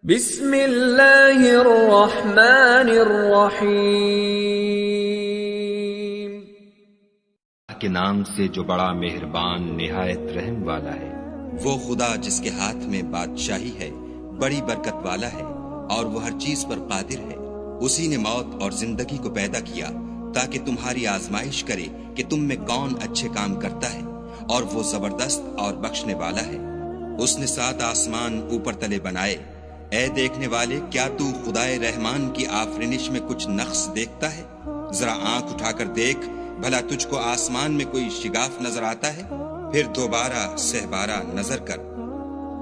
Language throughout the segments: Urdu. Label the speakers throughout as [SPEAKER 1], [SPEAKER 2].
[SPEAKER 1] بسم اللہ الرحمن الرحیم۔
[SPEAKER 2] کے نام سے جو بڑا مہربان نہایت رحم والا ہے۔
[SPEAKER 3] وہ خدا جس کے ہاتھ میں بادشاہی ہے، بڑی برکت والا ہے اور وہ ہر چیز پر قادر ہے۔ اسی نے موت اور زندگی کو پیدا کیا تاکہ تمہاری آزمائش کرے کہ تم میں کون اچھے کام کرتا ہے، اور وہ زبردست اور بخشنے والا ہے۔ اس نے 7 آسمان اوپر تلے بنائے۔ اے دیکھنے والے، کیا تو خدائے رحمان کی آفرینش میں کچھ نقص دیکھتا ہے؟ ذرا آنکھ اٹھا کر دیکھ، بھلا تجھ کو آسمان میں کوئی شگاف نظر آتا ہے؟ پھر دوبارہ سہبارہ نظر کر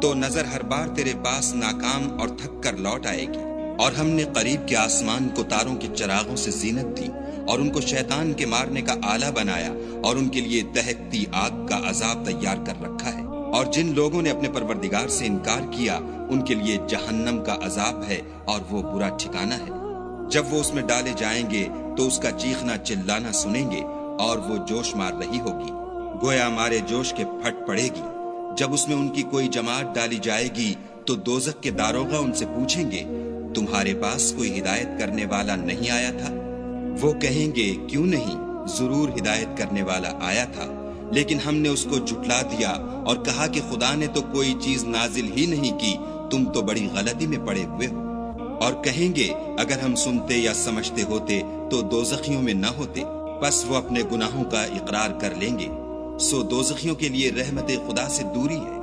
[SPEAKER 3] تو نظر ہر بار تیرے پاس ناکام اور تھک کر لوٹ آئے گی۔ اور ہم نے قریب کے آسمان کو تاروں کے چراغوں سے زینت دی، اور ان کو شیطان کے مارنے کا آلہ بنایا، اور ان کے لیے دہکتی آگ کا عذاب تیار کر رکھا ہے۔ اور جن لوگوں نے اپنے پروردگار سے انکار کیا، ان کے لیے جہنم کا عذاب ہے، اور وہ برا ٹھکانہ ہے۔ جب وہ اس میں ڈالے جائیں گے تو اس کا چیخنا چلانا سنیں گے، اور وہ جوش مار رہی ہوگی، گویا مارے جوش کے پھٹ پڑے گی۔ جب اس میں ان کی کوئی جماعت ڈالی جائے گی تو دوزخ کے داروغہ ان سے پوچھیں گے، تمہارے پاس کوئی ہدایت کرنے والا نہیں آیا تھا؟ وہ کہیں گے، کیوں نہیں، ضرور ہدایت کرنے والا آیا تھا، لیکن ہم نے اس کو جھٹلا دیا اور کہا کہ خدا نے تو کوئی چیز نازل ہی نہیں کی، تم تو بڑی غلطی میں پڑے ہوئے ہو۔ اور کہیں گے، اگر ہم سنتے یا سمجھتے ہوتے تو دوزخیوں میں نہ ہوتے۔ پس وہ اپنے گناہوں کا اقرار کر لیں گے، سو دوزخیوں کے لیے رحمت خدا سے دوری ہے۔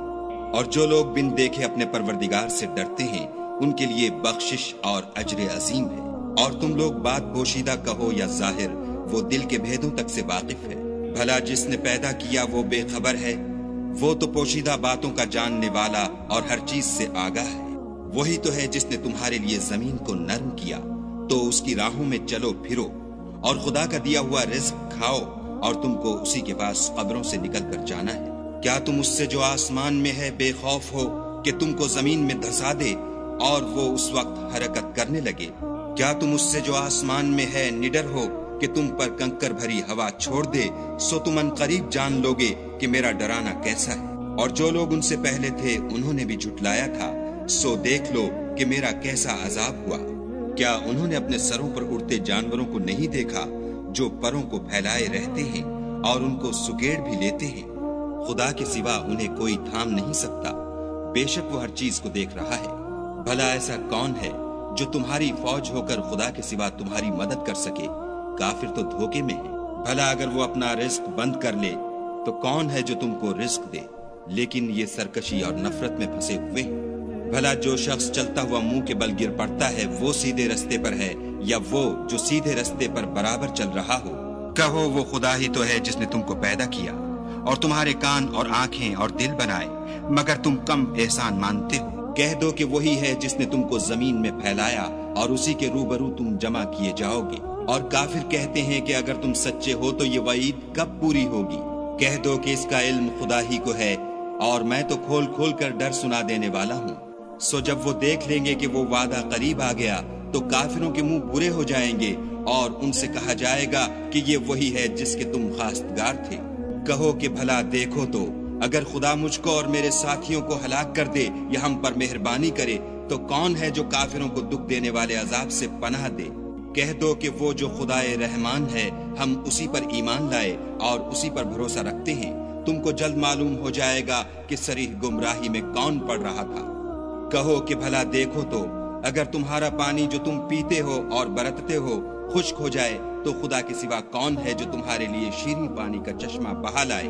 [SPEAKER 3] اور جو لوگ بن دیکھے اپنے پروردگار سے ڈرتے ہیں، ان کے لیے بخشش اور اجر عظیم ہے۔ اور تم لوگ بات پوشیدہ کہو یا ظاہر، وہ دل کے بھیدوں تک سے واقف ہے۔ بھلا جس نے پیدا کیا وہ بے خبر ہے؟ وہ تو پوشیدہ باتوں کا جاننے والا اور ہر چیز سے آگاہ ہے۔ وہی تو ہے جس نے تمہارے لیے زمین کو نرم کیا، تو اس کی راہوں میں چلو پھرو، اور خدا کا دیا ہوا رزق کھاؤ، اور تم کو اسی کے پاس قبروں سے نکل کر جانا ہے۔ کیا تم اس سے جو آسمان میں ہے بے خوف ہو کہ تم کو زمین میں دھسا دے اور وہ اس وقت حرکت کرنے لگے؟ کیا تم اس سے جو آسمان میں ہے نڈر ہو کہ تم پر کنکر بھری ہوا چھوڑ دے؟ سو تم ان قریب جان لوگے کہ میرا ڈرانا کیسا ہے۔ اور جو لوگ ان سے پہلے تھے انہوں نے بھی جھٹلایا تھا، سو دیکھ لو کہ میرا کیسا عذاب ہوا۔ کیا انہوں نے اپنے سروں پر اڑتے جانوروں کو نہیں دیکھا، جو پروں کو پھیلائے رہتے ہیں اور ان کو سکیڑ بھی لیتے ہیں؟ خدا کے سوا انہیں کوئی تھام نہیں سکتا، بے شک وہ ہر چیز کو دیکھ رہا ہے۔ بھلا ایسا کون ہے جو تمہاری فوج ہو کر خدا کے سوا تمہاری مدد کر سکے؟ کافر تو دھوکے میں ہے۔ بھلا اگر وہ اپنا رزق بند کر لے تو کون ہے جو تم کو رزق دے؟ لیکن یہ سرکشی اور نفرت میں پھنسے ہوئے ہیں۔ بھلا جو شخص چلتا ہوا منہ کے بل گر پڑتا ہے وہ سیدھے رستے پر ہے، یا وہ جو سیدھے رستے پر برابر چل رہا ہو؟ کہو، وہ خدا ہی تو ہے جس نے تم کو پیدا کیا اور تمہارے کان اور آنکھیں اور دل بنائے، مگر تم کم احسان مانتے ہو۔ کہہ دو کہ وہی ہے جس نے تم کو زمین میں پھیلایا اور اسی کے روبرو تم جمع کیے جاؤ گے۔ اور کافر کہتے ہیں کہ اگر تم سچے ہو تو یہ وعید کب پوری ہوگی؟ کہہ دو کہ اس کا علم خدا ہی کو ہے، اور میں تو کھول کھول کر ڈر سنا دینے والا ہوں۔ سو جب وہ دیکھ لیں گے کہ وہ وعدہ قریب آ گیا تو کافروں کے منہ برے ہو جائیں گے، اور ان سے کہا جائے گا کہ یہ وہی ہے جس کے تم خواستگار تھے۔ کہو کہ بھلا دیکھو تو، اگر خدا مجھ کو اور میرے ساتھیوں کو ہلاک کر دے یا ہم پر مہربانی کرے تو کون ہے جو کافروں کو دکھ دینے والے عذاب سے پناہ دے؟ کہہ دو کہ وہ جو خدائے رحمان ہے، ہم اسی پر ایمان لائے اور اسی پر بھروسہ رکھتے ہیں۔ تم کو جلد معلوم ہو جائے گا کہ صریح گمراہی میں کون پڑ رہا تھا۔ کہو کہ بھلا دیکھو تو، اگر تمہارا پانی جو تم پیتے ہو اور برتتے ہو خشک ہو جائے تو خدا کے سوا کون ہے جو تمہارے لیے شیریں پانی کا چشمہ بہا لائے؟